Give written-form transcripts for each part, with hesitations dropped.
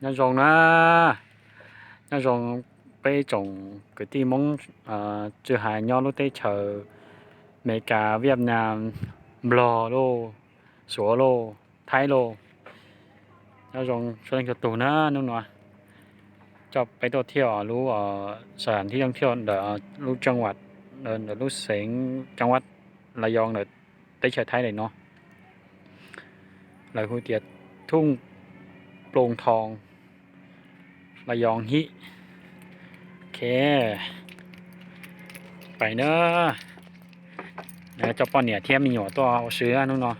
那种呢，那种被种cái地mong chưa hài nhau lúc tết chờ mấy cả Việt Nam lò lô sủa lô Thái lô 那种ช่วยกันตัวนะนู่นน่ะชอบไปตัวเที่ยวรู้สถานที่ท่องเที่ยวเดี๋ยวรู้จังหวัดเดี๋ยวรู้เสียงจังหวัดระยองเดี๋ยวได้เชิญไทยเลยเนาะหลายคุยเตียทุ่งโปร่งทองระยองฮิโอเคไปเนอะเดี๋ยวจะป้อนเนี่ยเทียมมีหยวตัวเอาซื้อนู่นเนาะ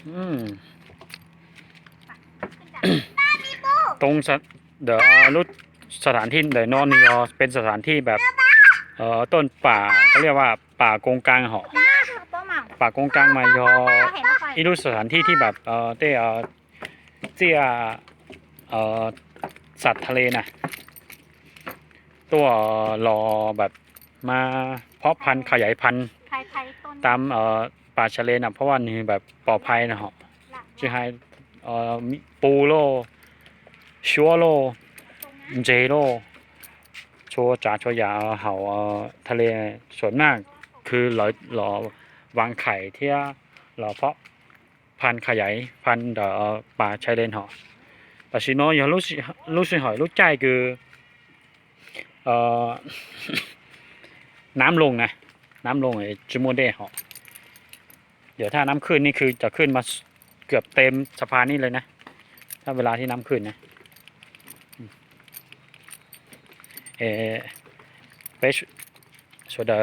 อืมตรงเดี๋ยวรู้สถานที่เดี๋ยวนอนนี่เป็นสถานที่แบบต้นป่าเขาเรียกว่าป่ากงกลางเหรอป่ากงกลางมายอที่รู้สถานที่ที่แบบเต้เจียสัตว์ทะเลนะตัวรอแบบมาเพาะพันธุ์ขยายพันธุ์ตามป่าชะเลนะเพราะว่านี่แบบปลอดภัยนะฮะจะให้ปูโลชัวโลเจโลโชจ่าโชยาเห่าทะเลส่วนมากคือหล่อวางไข่ที่หล่อเพาะพันธุ์ขยายพันธุ์ป่าชายเลนเหรอแต่สิโนอย่างรู้สึกหอยรู้ใจคือน้ำลงนะน้ำลงไอ้จิโมเดเหรอเดี๋ยวถ้าน้ำขึ้นนี่คือจะขึ้นมาเกือบเต็มสะพานนี่เลยนะถ้าเวลาที่น้ำขึ้นนะไปสุด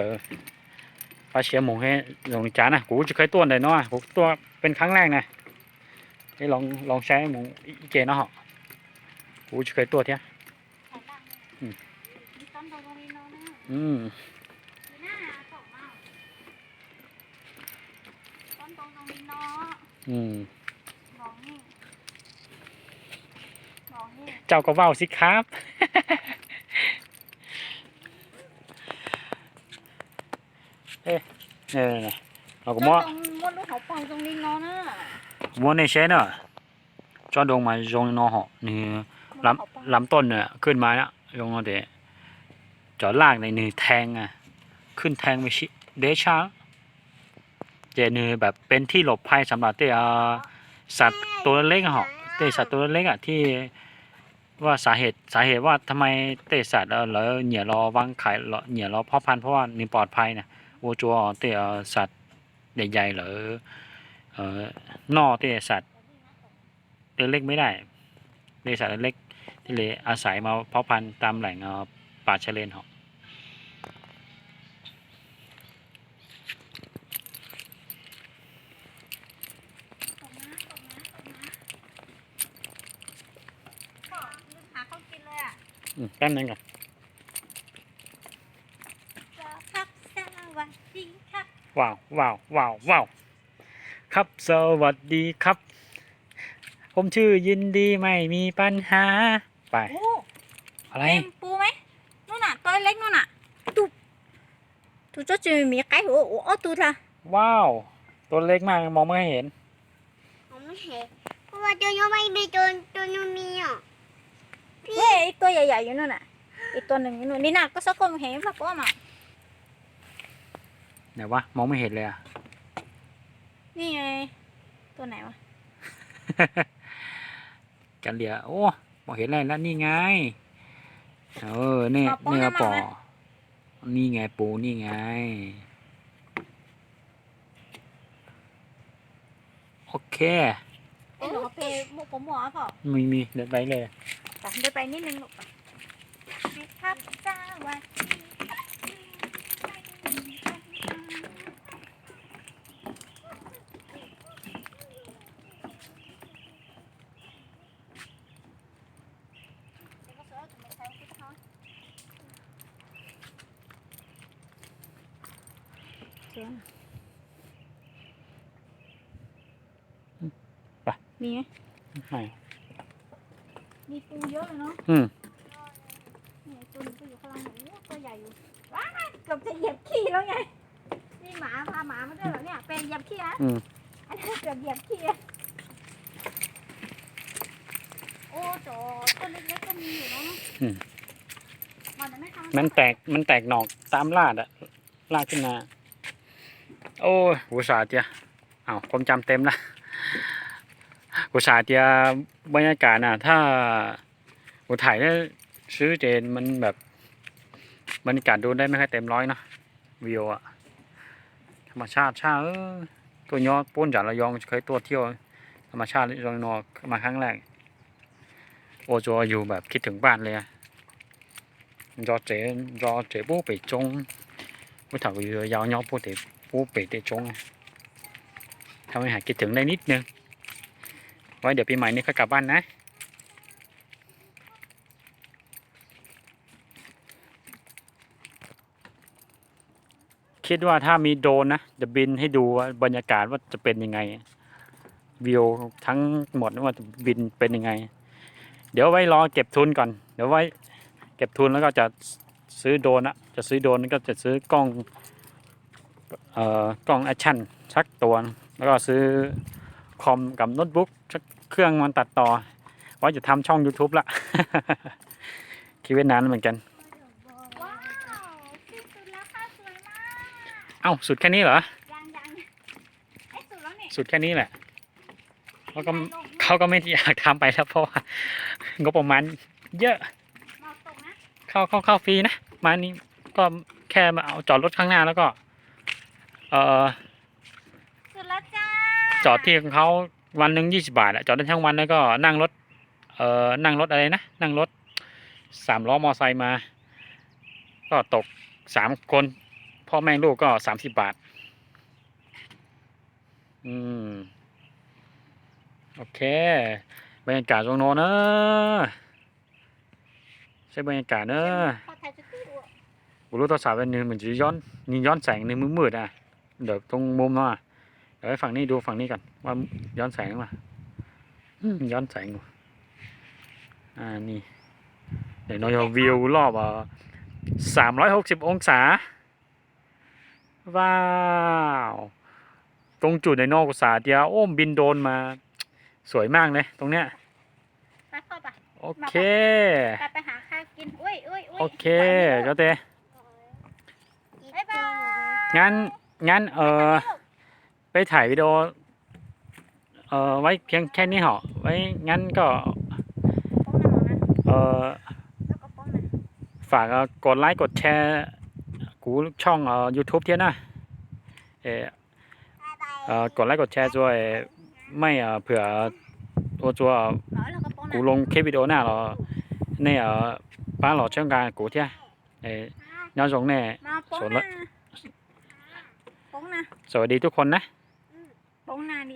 ปลาเชียหมูให้ลงจานนะกูจะเคยตัวไหนเนาะกูตัวเป็นครั้งแรกนะให้ลองใช้หมูอีเจเนาะกูจะเคยตัวเทียอืมเจ้าก็เว้าสิครับเอ๊ะเนี่ยเราก็มั่วมั่วในเชนเนอร์จอดงมาจงนอหอนี่ลำต้นเนี่ยขึ้นมาเนี่ยลงมาเดะจอดลากในนี่แทงอ่ะขึ้นแทงไปชิเดชาเจนี่แบบเป็นที่หลบภัยสำหรับเตะสัตว์ตัวเล็กเหรอเตะสัตว์ตัวเล็กอ่ะที่ว่าสาเหตุว่าทำไมเตะสัตว์แล้วเหนี่ยรอวางไข่เหนี่ยรอพ่อพันธุ์เพราะว่านี่ปลอดภัยนะโอจัวเตะสัตว์ใหญ่ๆหรือนอเตะสัตว์เล็กไม่ได้เตะสัตว์เล็กที่เลยอาศัยมาเพาะพันธุ์ตามแหล่งป่าชายเลนเหรอแป๊บนึงก่อนว้าวครับสวัสดีครับผมชื่อยินดีไม่มีปัญหาไปอะไรปูไหมนู่นน่ะตัวเล็กนู่นน่ะตูจะจืมีไก่หัวอ้อตูท่ะว้าวตัวเล็กมากมองไม่เห็นไม่เห็นเพราะว่าตัวยังไม่มีตัวนู้นมีอ่ะเฮ้ยตัวใหญ่ๆอยู่นู่นน่ะอีกตัวหนึ่งอยู่นู่นนี่น่ะก็สักคนเห็นสักคนอ่ะไหนวะมองไม่เห็นเลยอ่ะนี่ไงตัวไหนวะ กันเหลียโอ้มองเห็นอะไรแล้วนี่ไงเนี่ยปอนี่ไงปูนี่ไงโอเคไอ้หนูเพมุกผมหัวเปล่ามีเดินไปเลยเดินไปนิดนึงลูกครับจ้าวันมีไหมมีปูเยอะเลยเนาะนี่ตัวนึงก็อยู่ข้างล่างตัวใหญ่อยู่ว้าเกือบจะเหยียบขี้แล้วไงนี่หมาพาหมามาด้วยเหรอเนี่ยเป็นเหยียบขี้นะอัน เกือบเหยียบขี้โอ้โจต้นเล็กๆก็มีอยู่เนาะมันจะไม่ทำ มันแตกหนอกตามลาดอะลาดขึ้นมาโอ้ยอุตส่าห์เจียอ้าวความจำเต็มละอุตส่าห์เจียบรรยากาศน่ะถ้าอุถ่ายได้ซื้อเจนมันแบบบรรยากาศดูได้ไม่ค่อยเต็มร้อยเนาะวิวอะธรรมชาติตัวยอป้นจากระยองเคยตัวเที่ยวธรรมชาติระยองนอมาครั้งแรกโอโจอยู่แบบคิดถึงบ้านเลยอะรอเจ๊ปูไปจงไม่ถามว่ายาวยอปูไปเตะจงทำให้หายคิดถึงได้นิดนึงไว้เดี๋ยวปีใหม่นี้ค่อยกลับบ้านนะคิดว่าถ้ามีโดรนนะจะบินให้ดูว่าบรรยากาศว่าจะเป็นยังไงวิวทั้งหมดว่าจะบินเป็นยังไงเดี๋ยวไว้รอเก็บทุนก่อนเดี๋ยวไว้เก็บทุนแล้วก็จะซื้อโดรนจะซื้อโดรนก็จะซื้อกล้องกล้องแอคชั่นสักตัวแล้วก็ซื้อคอมกับโน้ตบุ๊กสักเครื่องมันตัดต่อไว้จะทำช่อง YouTube ละ คิดไว้นานเหมือนกัน ว้าวที่สุดแล้วค่ะสวยมาก เอ้าสุดแค่นี้เหรอ ยังไอ้สุดแล้วนี่ สุดแค่นี้แหละเขาก็ไม่อยากทำไปแล้วเพราะว่างบประมาณเยอะ หมอกตกนะ เข้าฟรีนะมานี้ก็แค่มาเอาจอดรถข้างหน้าแล้วก็สุดแล้วจ้า จอดที่ของเขาวันหนึ่ง20 บาทจอดได้ทั้งวันแล้วก็นั่งรถอะไรนะนั่งรถ3 ล้อมอไซค์มาก็ตก3 คนพ่อแม่ลูกก็30 บาทโอเคบรรยากาศตรงโน้นเนอะใช่บรรยากาศเนอะ พอถ่ายจุดตู้ กูรู้โทรศัพท์อันนึงมันจะย้อนแสงในมืดอ่ะเดี๋ยวตรงมุมเนาะเดี๋ยวให้ฝั่งนี้ดูฝั่งนี้ก่อนว่าย้อนแสงมาย้อนแสงนี่เดี๋ยวเราวิวรอบ360 องศาว้าวตรงจุดในนอกอุตสาหเดียวโอ้มบินโดนมาสวยมากเลยตรงเนี้ย ไปพ่อไป โอเค ไปหาข้าวกินอุ้ย โอเคก็เต้ บ๊ายบาย งั้นไปถ่ายวิดีโอไว้เพียงแค่นี้เหรอไว้งั้นก็แล้วก็ป้องนะ ฝากกดไลค์กดแชร์กูช่อง YouTube เทียนะกดไลค์กดแชร์ช่วยไม่เผื่อตัว nói là cóป้อง กู นะ ลงคลิปวิดีโอหน้าเราในบ้านหล่อเชื่อมการกูเทียย้อนส่งแน่ มาป้อง สวน นะ ละ ป้องนะ สวัสดีทุกคนนะ ป้องนะดิ